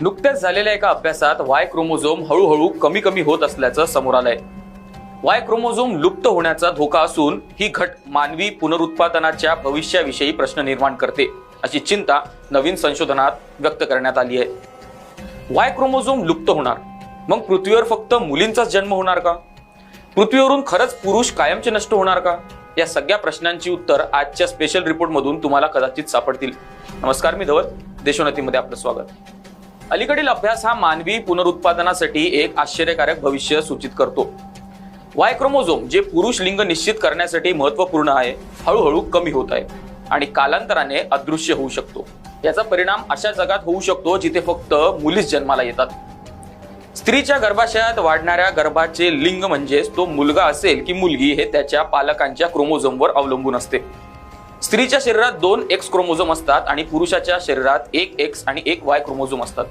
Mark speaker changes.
Speaker 1: नुकत्याच झालेल्या एका अभ्यासात वाय क्रोमोझोम हळूहळू कमी होत असल्याचं समोर आलंय. वाय क्रोमोझोम लुप्त होण्याचा धोका असून ही घट मानवी पुनरुत्पादनाच्या भविष्याविषयी प्रश्न निर्माण करते, अशी चिंता नवीन संशोधनात व्यक्त करण्यात आली आहे. वाय क्रोमोझोम लुप्त होणार, मग पृथ्वीवर फक्त मुलींचाच जन्म होणार का? पृथ्वीवरून खरंच पुरुष कायमचे नष्ट होणार का? या सगळ्या प्रश्नांची उत्तर आजच्या स्पेशल रिपोर्ट मधून तुम्हाला कदाचित सापडतील. नमस्कार, मी धवल, देशोन्नतीमध्ये आपलं स्वागत. अलीकडील अभ्यास हा मानवी पुनरुत्पादनासाठी एक आश्चर्यकारक भविष्य सूचित करतो. वाय क्रोमोझोम, जे पुरुष लिंग निश्चित करण्यासाठी महत्त्वपूर्ण आहे, हळूहळू कमी होत आहे आणि कालांतराने अदृश्य होऊ शकतो. याचा परिणाम अशा जगात होऊ शकतो जिथे फक्त मुलीच जन्माला येतात. स्त्रीच्या गर्भाशयात वाढणाऱ्या गर्भाचे लिंग म्हणजेच तो मुलगा असेल की मुलगी हे त्याच्या पालकांच्या क्रोमोझोमवर अवलंबून असते. स्त्रीच्या शरीरात 2 X क्रोमोझोम असतात आणि पुरुषाच्या शरीरात 1 X आणि 1 Y क्रोमोझोम असतात.